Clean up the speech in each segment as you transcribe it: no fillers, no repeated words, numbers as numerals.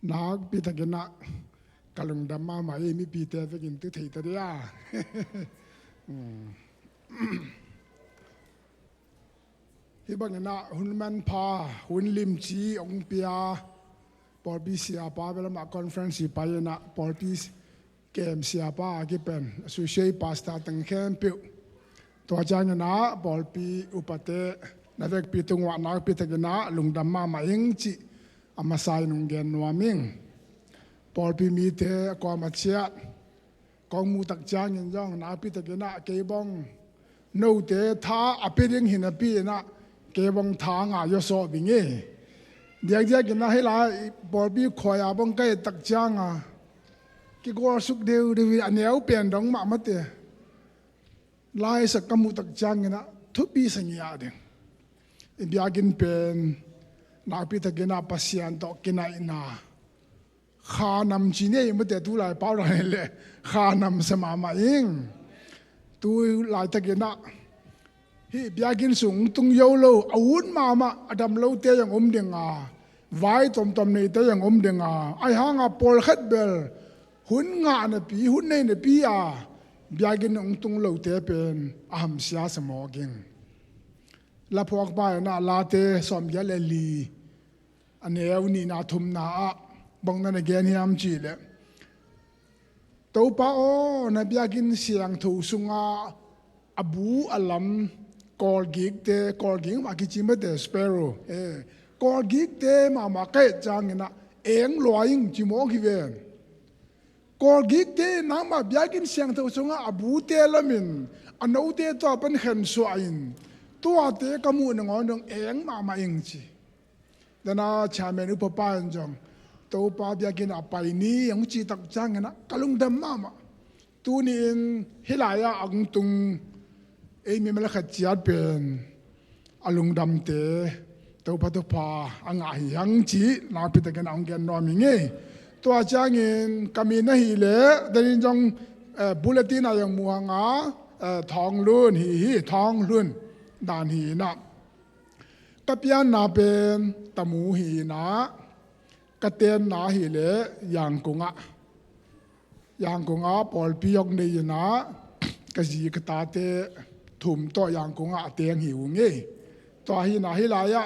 นักพิธากินะกลงดำมาหมายมีปีเตะกินตุเทตเดียที่บางอย่างนะหุ่นมันพาหุ่นลิมจีองเปียปอลปีเสียป้าเวลามาคอนเฟรนซ์ไปนะปอลปีเกมเสียป้ากี่เป็นสุเชยพาสต้าตั้งแคมป์ตัวจางนะปอลปีอุปเตนักปีตรงวันนักพิธากินะลงดำมาหมายจีอามาใส่นุ่งเกนนัวมิงปอลปีมีเทกอมาเชียดกองมูตักจางยังย่องนักพิธากินะเกบองโนเตท้าอภิริงหินปีนะเกบองทางอายโซบิงเอเดี๋ยวกินนะให้ลายบอลบีคอยอาบองใกล้ตักจางอ่ะกิโกสุกเดียวเดียวอันเนี้ยเปลี่ยนดองมาเตะลายสักกมุตักจางนะทุบปีสัญญาเด้งอินเดียกินเป็นนักพิธากินะปัสยันตอกินอินาขานำจีเน่ยังไม่แต่ตัวลายเปล่าอะไรเลยขานำสมามาเองตัวลายตะกินะฮีบยากินสูงตุงโยโลอาวุธมาอดัมโลเตยังอมเดียงอาไว้ตอมในเตยังอมเดียงอาไอหางอาปอลขัดเบลหุ่นงานปีหุ่นในปีอาบยากินองตุงโลเตเป็นอาหมเสียสมอกิงละพวกบ้านน่ะลาเตสอมยาเลลีอันเอวนี่นาทุมนาบังนั่นเกณฑ์ยามจีเลตัวป้าโอนบยากินเสียงถูสุงอาอบูอัลลัมกอลกิกเตกอลกิกมากิจิมเตสเปโรกอลกิกเตมาเกจจางนะเอ็งลอยงจิโมกิเวนกอลกิกเตน้ำมาบยากินเสียงถูสุงอาอบูเตละมินอันนู้เตตัวเป็นเห็นสวยินตัวเตกมูนงอนงเอ็งมาเองจีแต่น่าชาเมนุปปานจงตัวป้าบยากินไปนี้ยังจีตักจางนะกลุงดำมาตัวนี้เฮลายาอังตุงมีมันละขัดจีดเป็นอลุงดำเตตัวพัตุพาอังไอยังจีนาพิตกันอังเกนนอมิงเงตัวจางเงินกามีนะฮีเล่แต่ยังจงบุลตินายังมัวงาทองลุ่นฮีทองลุ่นดานฮีนะกับยานนาเป็นตะมูฮีนะกระเตียนนาฮีเล่ยังกุงปอลปียกในยนะกะจีกตาเตถุมต่อยังกุงเตียงหิวเงี้ต่อฮีนาฮีลายะ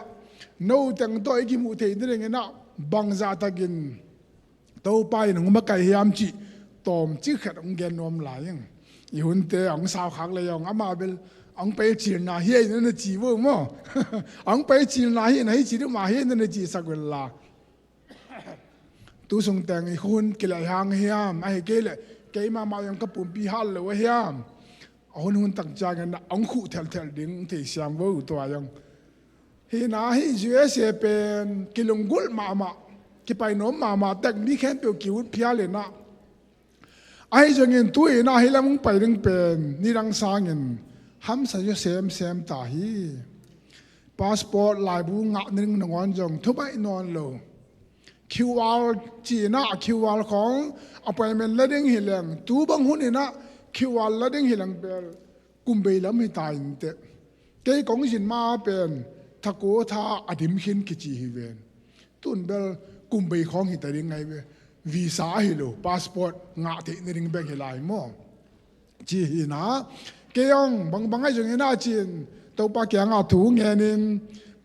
โน้ตังต่ออีกิมูเทนนี่เงี้ยนะบังซาตะกินตัวไปหนุ่มมาไก่ยามจีตอมจิขัดองเกนนอมหลายยังยุ่นเตะองสาวขักเลยองอามาเบลองไปจีนนาเฮียนั่นจีวมั้งองไปจีนนาเฮียนั่นจีนมาเฮียนั่นจีสักเวลาตัวส่งแต่งไอ้คนกิเลสหางเฮียมไอ้เกล้เกยมายังกระปุ่มปีฮัลเลยว่าเฮียมเอาหุ่นตั้งใจกันนะองคู่เทลดิ้งที่เสียงว่าตัวยังเฮน่าเฮจูเอสเป็นกิลงกุลมากิไปโน้มมาแต่มีแค่เปียวกิวพิอาเลยนะไอ้จังเงินตัวเองนะเฮแล้วมึงไปดึงเป็นนี่รังสางเงินห้ำใส่จะเซมตาฮีพาสปอร์ตลายบูงะนึงนงอนจงทุบไปนอนโลQR จีน่า QR ของอภัยมันละเด้งหิลังตัวบางหุ่นนี่นะ QR ละเด้งหิลังเป็นกุมเบลไม่ตายเตะเกยของจินมาเป็นทะโกท่าอดิมขินกิจีฮิเวนตุนเบลกุมเบยของหิตาริงไงเววีซ่าฮิโลพาสปอร์ตงะเตะนิริงเบกฮิลายมั่งจีฮินะเกยองบางไอ้จงเงินอาจีนตัวปากแกงอาถูเงินิน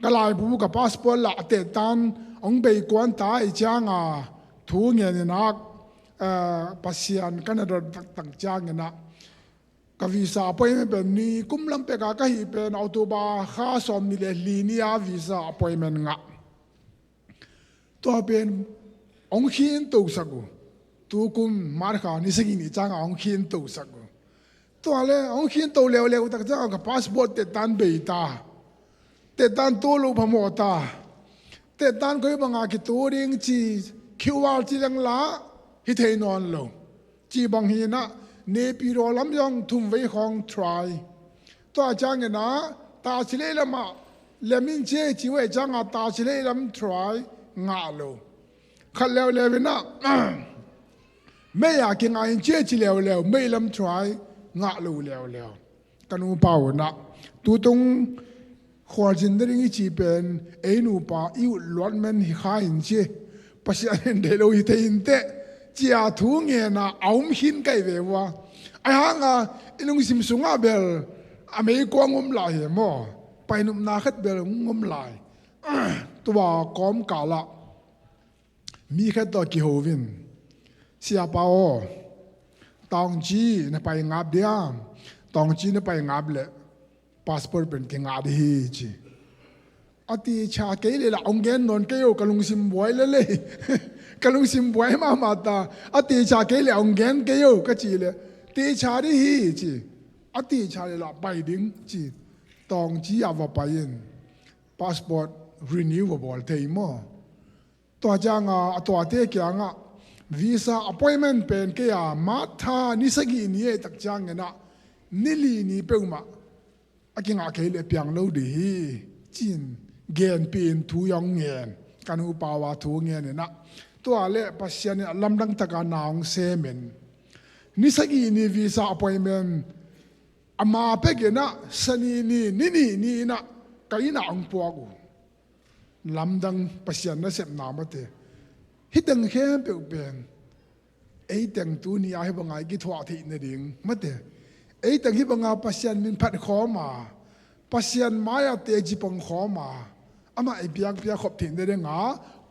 กลายบูกับพาสปอร์ตละเตะตันองไปกวนตาไอจางทูเงี้ยนักปัสยานกันดตักจางเงี้ยนะกวีซ่าไปไม่เป็นนี่กุมลำเปกากะฮีเป็นอัตบาข้าสอมมิเลลีนียวีซ่าไปมันงะตัวเป็นองคินตุสักุตัวกุมมาร์คานิสกินิจางองคินตุสักุตัวเลยองคินตุเลวตักจางกับพาสปอร์ตเตตันเบยตาเตตันตัวลูกพมอตาแต่ตอนก็ยังบางกิตัวเรื่องจีคิวอาร์จีดังละฮิตเฮนอนลงจีบางฮีนะเนปิโรลำยองทุ่มไว้ของทรายตัวอาจารย์เนี่ยนะตาชิเลลมาเลมินเจจีไว้จังตาชิเลลำทรายงาโลขัดแล้วเลวินะไม่อยากกินไอ้เจจีแล้วไม่ลำทรายงาโลแล้วกันอุปาวนะตัวตรงขอจินดริงจีเป็นเอนูปาอิวล้วนมันหิขาอินเจ pasian de lo ite inte chia thu nge na aum hin kai ve wa ai hanga ilung sim sunga bel amei ko ngom lai he mo painum na khat bel ngom lai tua kom kala mi khat to ki hovin sia pao tong chi na pai ngap dia tong chi na pai ngap le passport pen ke ngap hi chi ati cha ke le la ongen non ke yo kalung sim boy le kalung sim boy ma ta ati cha ke le ongen ke yo ka chi le ti cha ri hi chi ati cha le la pai ding chi tong chi ava pain passport renewable thei mo to janga to te kya nga visa appointment pen ke ya ma tha ni sagi ni e tak chang na nili ni peuma akinga ke le piang lo de hi chin gen pin thu yong ngen kan u pawa thu ngen na to ale pasyan lamdang taka naung semen ni sagi ni visa appointment ama pe ge na sani ni na kai na ang puagu lamdang pasyan na sep na mate hitang hem pe pen ei tang tu ni a he bangai gi thwa thi na ding mate ei tang hi banga pasyan min phat khoma pasyan maya te ji pang khoma ama ai biak pia khop thin de nga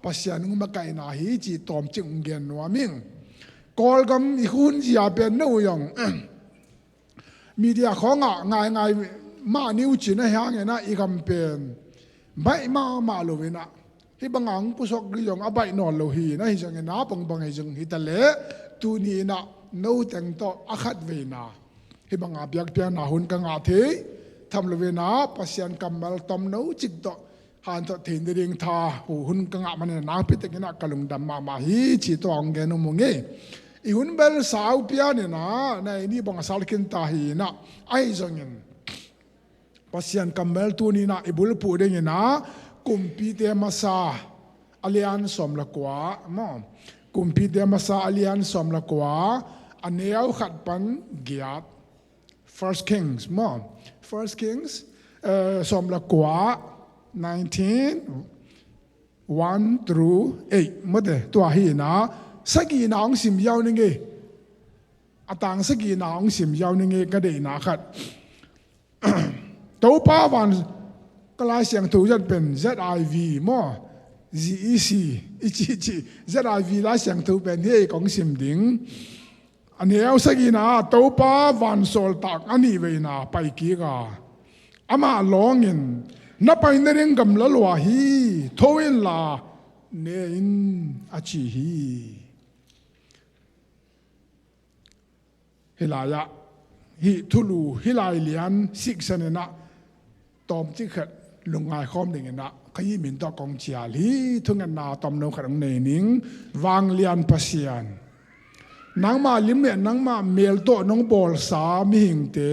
pasyan nguma kai na hi chi tom ching gen no ming kol gam i hun ji a pen no yong media khonga ngai ma niu chi na hang na i gam pen bai ma lo we na hi bangang pusok ri yong abai non lo hi na hi jang na pang hi jang hi ta le tu ni na no tang to akhat ve na hi banga biak pia na hun ka nga the tham lo ve na pasyan kamal tom no chik to han to thin ding tha hu hun ka nga man na pi te na kalung dam ma hi chi to ang ge no mo nge i hun bel sau pia ne na ni bang sal kin ta hi na ai jang in pasyan kamal tu ni na ibul pu de na kumpi te masa alian som la kwa mo kumpi te masa alian som la kwa aneau khat pan giat First Kings mo First Kings som la kwa 19 1 through 8 mo de tua hi na sagi na ong sim yaw ni nge atang sagi na ong sim yaw ni nge ka de na khat to pa wan kala siang tu jat pen ZIV mo GEC ichi ZIV la siang tu pen he kong sim ding ani au sagi na to pa van sol tak ani ve na pai ki ga ama longin na pai na ring gam la lwa hi thoin la ne in achi hi hilaya hi thulu hilai lian sik sanena tom chi khat lungai khom ding na khai min to kong chia li thungan na tom no kharang nei ning wang lian pasian nang ma lim ne nang ma mel to nong bol sa mi hing te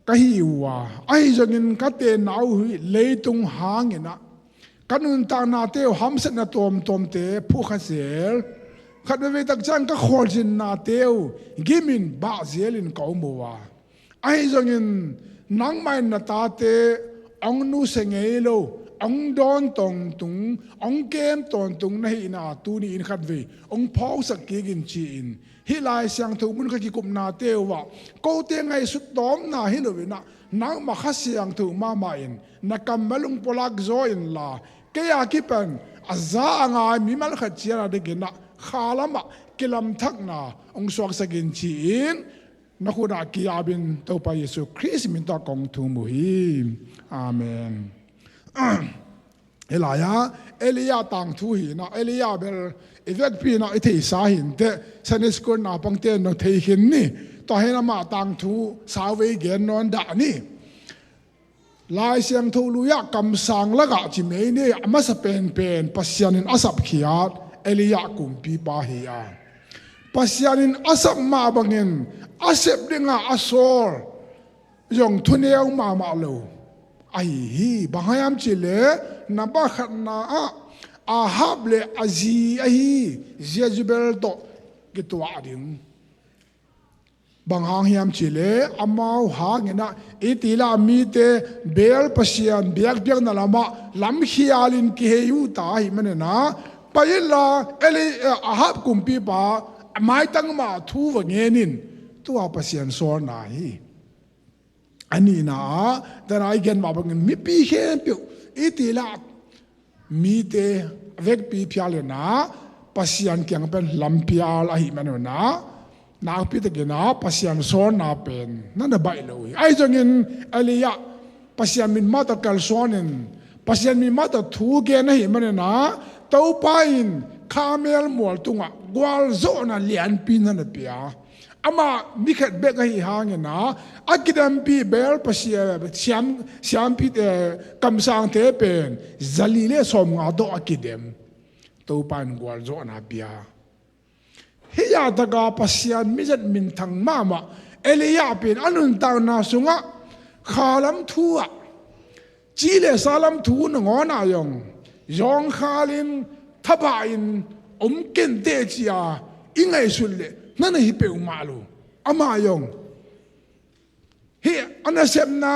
ka hi wa ai jangin ka te nau hui leitung hang ina kanun ta na te ham set na tom te phu kha sel khat ve tak chang ka khol jin na te gimin ba zelin ko mo wa ai jangin nang mai na ta te ong nu sengelo ong don tong tung ong kem ton tung na hi na tu ni in khat ve ong phau sak ki gin chi in hi lai siang thu mun ka ki kum na te wa ko te ngai su tom na hi lo na nang ma kha siang thu ma in na kam malung polak zo in la ke ya ki pen aza anga mi mal khat chia de gina khalama kilam thak na ong swak sagin chi in na khu da ki abin to pa Yesu Christ min ta kong thu mu hi amen Elaya Elia tang thu hi na Elia bel evek pi na ithei sa hin te sanis ko na pang te no thei hin ni to he na ma tang thu sa we gen non da ni lai siang thu lu ya kam sang la ga chi me ni ama sa pen pasyanin asap khiat Elia kum pi pa hi a pasyanin asap ma bangin asep dinga asor yong thuneu ma lo ai hi bahayam chile na ba khat na a hable azi ai Jezebel to gitwa ding banghang hiam chile amau hangena itila mi te bel pasian biak na lama lam khialin ki heyu ta hi manena ไปละเอลิอาฮับกุมปีปาไม่ตั้งมาทูวเงินินตัวปัสยันสอนไหนอันนี้นะแต่นายเกินมาบังมีปีเข็มปิวอีตีละมีเตเวกปีพิอาเลนะปัสยันเกี่ยงเป็นลำพิอาลาหิมันนะนักพิจารณาปัสยันสอนนาเป็นนั่นใบเลยไอ้จังอินเอลียาปัสยันมินมาตะกัลสอนินปัสยันมินมาตะทูเกนหิมันนะเต้าไปอินคาเมลมัวตุงะกวาลโซน่ะเลียนปีนั่นเปียอามามิขัดเบกให้หางนะอากิดัมปีเบลปัสยันเสียมปีคำสั่งเทเป็นจัลลีเลสอมงาโดอากิดัมเต้าไปอินกวาลโซน่ะเปียเฮียตะกาปัสยันมิจัดมินทังมามาเอลียาเป็นอนุนตานาสุงะขาลัมทัวจีเลสาลัมทูนงอนายองยองขาลินทับอินเกินเตจิอาอิงไงสุดเลยนั่นฮิเปอุมาลูอามายองเฮียอันนั้นเซมนา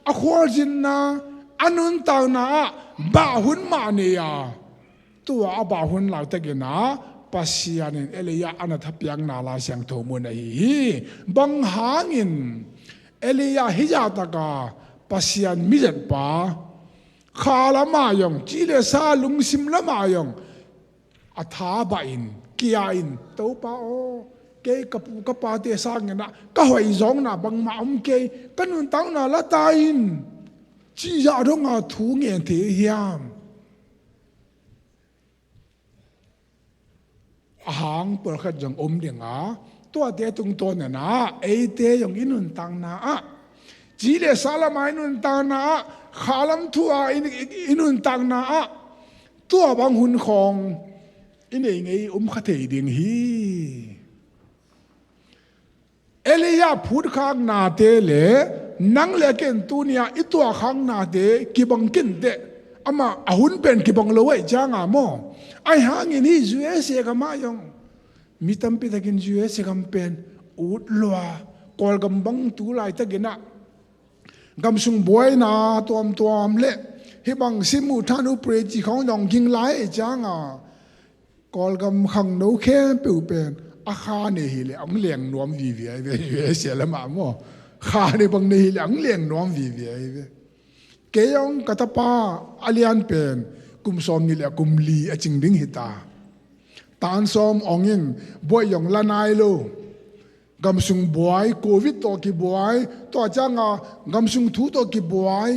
อควาจินนาอนุนตานาบาหุนมาเนียตัวอาบาหุนหลังตะกินาปัสยานินเอลียาอันทับยังนาลาเสียงโทมุนฮีบังหางินเอลียาฮิจาตะกาปัสยันมิจัดปาขาละมายองจีเลซาลุงซิมละมายองอัฐาบอินกียอินเต้าปาโอเกยกับปูกับปาเตสางเงินนะก็หอยจงนะบังมาเกยกันนุนตั้งนะละตาอินจีจาดงอาทูเงียนเทียมหางเปิดขัดจังเดียงตัวเตตุงตัวเนี่ยนะเอเตยองอินุนตังนะจีเลสาลามายนุนตังนะขาลัมทัวอินุนตังนะตัวบางหุนของอินเองไอ้ขัดเทียงฮีเอลียาพูดข้างนาเตเลนังเลเกนตัวเนี่ยอีตัวข้างนาเตกิบังกินเตอามาหุ่นเป็นกิบังเลวจางโมไอหางอินี่จูเอเสกมายองมีตั้มปิตะกินจูเอเสกัมเป็นอุดลัวกอลกัมบังตูไลตะกินะกัมซุงบวยนาตัวมเละฮิบังซิมูทานุเปรจิของยองกิงไลจางกอลกัมขังโนแค่ปิวเป็นอาคาเนฮิเลอังเลียงนวมวีวีไอเวจูเอเสละมาโมคาเนบังเนฮิเลอังเลียงนวมวีวีไอเวเกยองกัตปาอเลียนเป็นกุมซอมนี่แหละกุมลีอจิงดิ้งหิตาตานซอมองยินบวยยองละนายโลกำสุงบวยโควิดตัวกีบวยตัวจ้างกำสุงทูตัวกีบวย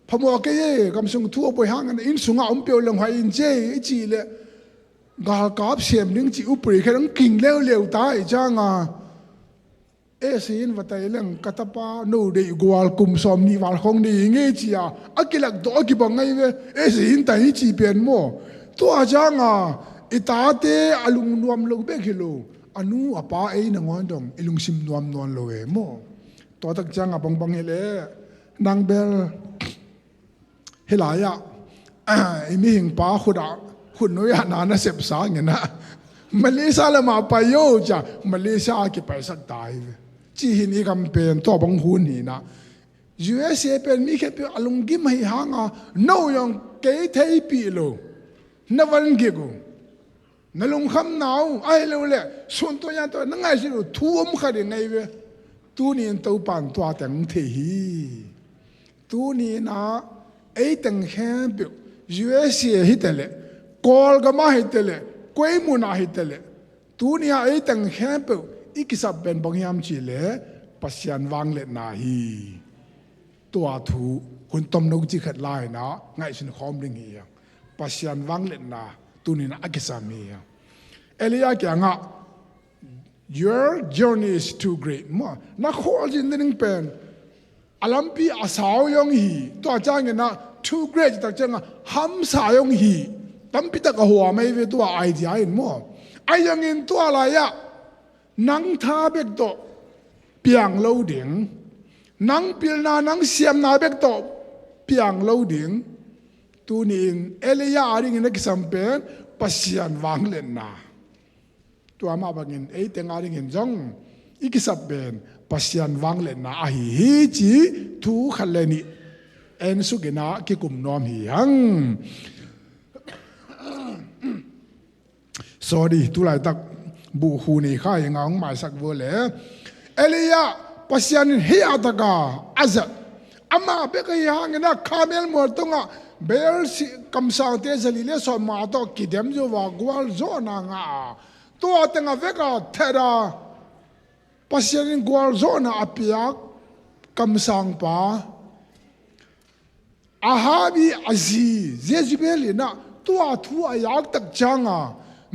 พมัวเกยกำสุงทูบวยหางอินสุงเปียวลงหายอินเจจีเลกาลกาบเสียมนึงจีอุปริแค่นั้นกิ่งเลี้ยวตายจ้างเอสินวัตเรื่องกัตปาโนเดกวาลกุมซอมนี่วาลของนี่เงี้ยจีอากิลักตัวกิบังไงเวเอสินแต่นี่จีเป็นโมตัวจ้างอิตาเตอลุงนวมโลเบกิโลอนุอป้าเอนงอนดงอิลุงซิมนวมนวลโลเอโมตัวตักจ้างบังเฮเลนางเบลเฮลายะไอมีหิงป้าขุดน้อยนานะเสพสางเงี้ยนะมาเลเซียละมาไปโยจ้ะมาเลเซียกี่ไปสักตายจีหินี่กำเป็นตัวบังหุนนี่นะ USA เป็นมีแค่เป็นอารมณ์กิมให้หางโนยังเกยเทยปีโลนวันกิกูนลงคำหนาวไอ้เร็วเลยส่วนตัวยันตัวนั่งไงสิลูทุ่มขัดยังไงเว้ตัวนี้ตัวปั่นตัวแต่งเทีตัวนี้นะไอ้แต่งแค่เป็น USA ฮิตเลยกอลก็มาฮิตเลยกวยมุนาฮิตเลยตัวนี้ไอ้แต่งแค่เป็นอีกสับเป็นบางยามจีเลปัสยันวางเล็ดนาฮีตัวถูคนต้มนกจีขัดไล่นะไงฉันคอมดึงเฮียปัสยันวางเล็ดนาตัวนี้นะอักษรมีเอลียาแกงyour journey is too great มั้งนักขอจินนึงเป็นอลัมปีอาสาวยองฮีตัวจ้างเงินนะ too great ตักจ้างฮัมสายองฮีตั้มพิตากหัวไม่เวตัวไอเดียอินมั้งไอยังอินตัวอะไรอะนังท่าเบกโตเปียงเล่าเดียงนังเปียนานังเสียมนาเบกโตเปียงเล่าเดียงตัวนี้เอลียาอะไรเงี้ยนักสัมเป็นปัสยันวางเล่นนาตัวมาบังเงินไอ้เต็งอะไรเงี้ยจังอีกสับเป็นปัสยันวางเล่นนาอาฮีจีทูขันเลนี่เอ็นสุกินากิกุมนอมฮีฮัง sorry tu lai tak bu hu ni kha yang ang mai sak wo le Elia pasian hi ataka azat ama be ka yang na kamel mo tonga bel si kam sang te zali le so ma to kidem jo wa gwal zo na nga to atanga ve ka thera pasian gwal zo na apiak kam sang pa ahabi azi Jezebel na tua thu ayak tak changa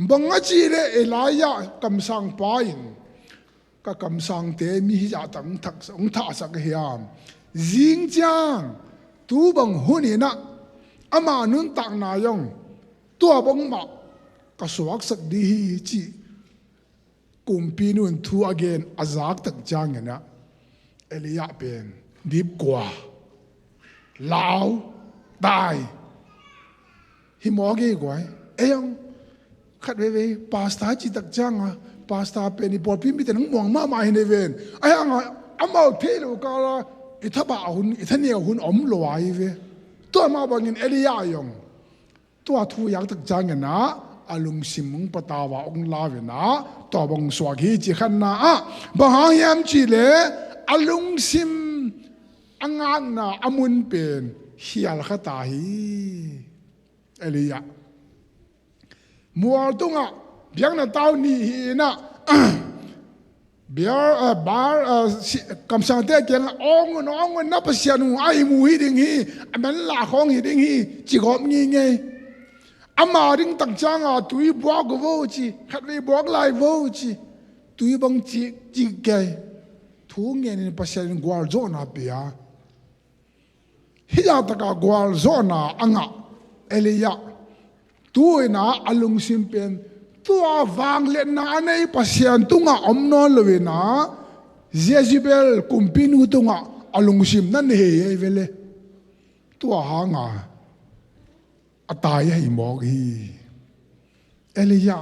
bangachi le Elaya kam sang pa in ka kam sang te mi ja tang thak ong tha sak hiam jing chang tu bang huni na ama nun tak na yong tua bang ma ka suak sak di chi kumpi nun thu again azak tak chang na Elia pen dip kwa lao dai hi mo ge gwai eyong khat ve pasta chi tak chang a pasta pe ni por pi mi te nang mong ma ma hin ven ayang amau the lo ka la ithaba hun ithania hun om lo ai ve to ma bangin Elia yong to thu yak tak chang na alung simung patawa ong la ve na to bang swa gi chi khan na a ba hang yam chi le alung sim angang na amun pen hial khata hi Elia mual tunga biang na tau ni hi na biar bar kam sang te kyang ong na pasianu ai mu hi ding hi aman la khong hi ding hi chi gom ngi nge ama ding tak chang a tui bwa go vo chi khat le bwa lai vo chi tui bang chi chi ke thu nge ni pasian gwal zo na pia hi ya ta ka gwal zo na anga Elia tu na alung simpen tu awang le na nei pasian tunga omno lowe na Jezebel kumpinu tunga alung sim nan he vele tu hanga atai hi mo hi Elia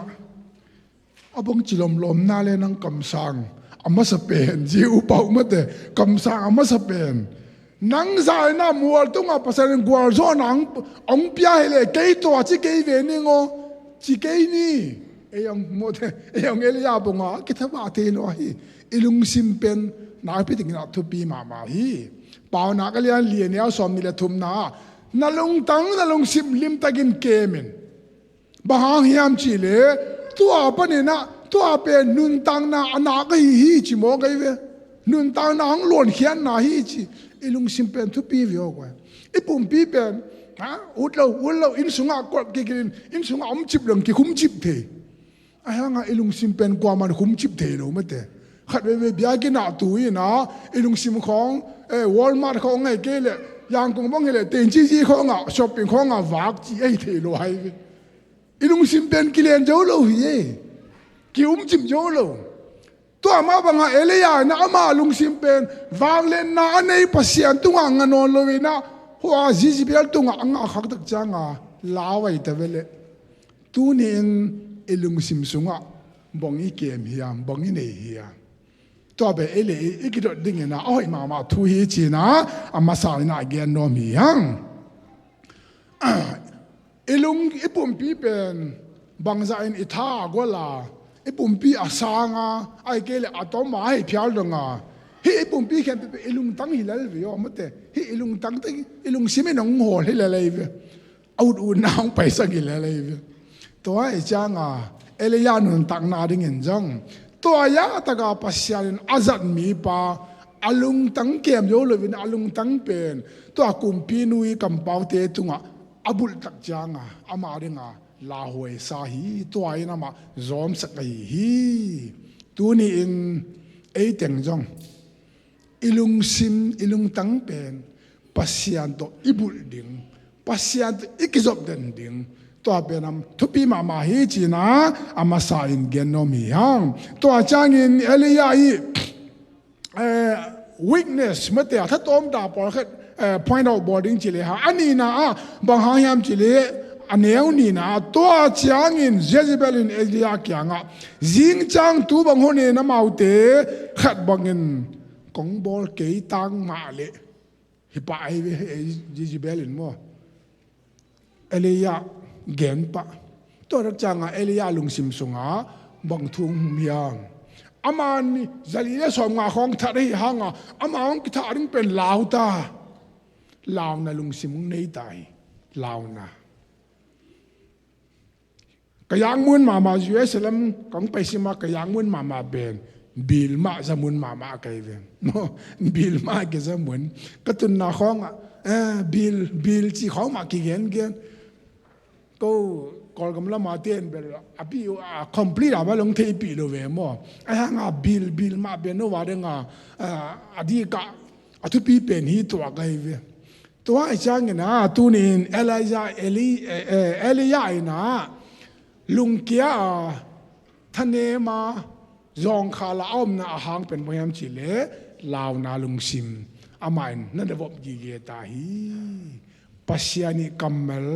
abong chilom lom na le nang kamsang ama sa pen ji upau mate kamsang ama sa pen nang zai na mual tunga pasarin gwal zo nang ong pia hele kei to chi kei ve ni ngo chi kei ni eyang mote eyang Elia bonga kitaba te no hi ilung simpen na piting na thu pi ma ma hi pau na ka lian lian ya som ni le thum na nalung sim lim tagin kemen bahang hiam chi le tu apa ni na tu ape nun tang na ana ka hi chi mo kai ve nun tang na ang lon khian na hi chi ilung simpen thu pi vio kwa ipum pi pen ha utlo in sunga kot ki kin in sunga om chip lang ki khum chip the ayanga ilung simpen kwa man khum chip the lo mate khat ve bia ki na tu yi na ilung sim khong Walmart khong ngai ke le yang kong bang le ten chi chi khong a shopping khong a wak chi ai the lo hai ilung simpen ki len jo lo hi ki chip jo lo to ama banga Elia na ama lung simpen wang len na anei pasian tunga nganon lovina hoa Jezebel tunga anga khak tak changa lawai ta vele tunin ilung sim sunga bongi kem hiam bongi nei hiam to be ele ikidot ding na oi mama thu hi chi na ama sa na again no mi hang ilung ipum pi pen bangza in itha gola ipumpi asanga ai kele atoma ai phial donga hi ipumpi khem pe ilung tang hilal ve yo mate hi ilung tang te ilung sime nong hol hi lalai ve out u naung paisa gi lalai ve to ai changa Elia nun tak na ding en jang to ya ta ga pasyan azat mi pa alung tang kem yo lovin alung tang pen to kumpi nui kampau te tunga abul tak changa ama ringa la hoi sa hi to ai na ma zom sak hi tu ni in ei teng jong ilung sim ilung tang pen pasian to ibul ding pasian to ikizop den ding to apenam thupi ma ma hi china ama sa in genom hi hang to achang in Elia hi weakness mate tha tom da por khat point out boarding chile ha ani na bang hang yam chile aneu ni na to chiang in Jezebel in Elia kyanga jing chang tu bang hone na maute khat bangin kong bol ke tang ma le hi pa ai Jezebel in mo Elia gen pa ตัวรักจังเอลียาลุงซิมสงาบังทุงหุมยังอามานี่จะลีเลสอมงาของทะเลหางอามาของกิทาริงเป็นลาวตาลาวนะลุงซิมในใจลาวนะกยังมุนมาเยรูซาเล็มของไปสิมากยังมุนมาเบนบิลมาจะมุนมาไกลเวนบิลมาเกจะมุนก็ตุนนาของบิลจีของมากี่เงี้ยก็กอลกำลังมาเตียนเบลอภิวcomplete อาว่าลงเทปีโลเวมไอ้ห่างบิลมาเป็นโนวาเดงอดีกะอทุปีเป็นฮีตัวไกลเวตัวไอ้ช่างนะตัวนี้เอลียานะลุงเกียท่านเนมาจองคาลาอมนะอาหางเป็นพยายามจิเลลาวนาลุงซิมอามันนั่นเดบกี่เกตาฮีปัสยานิกัมเมล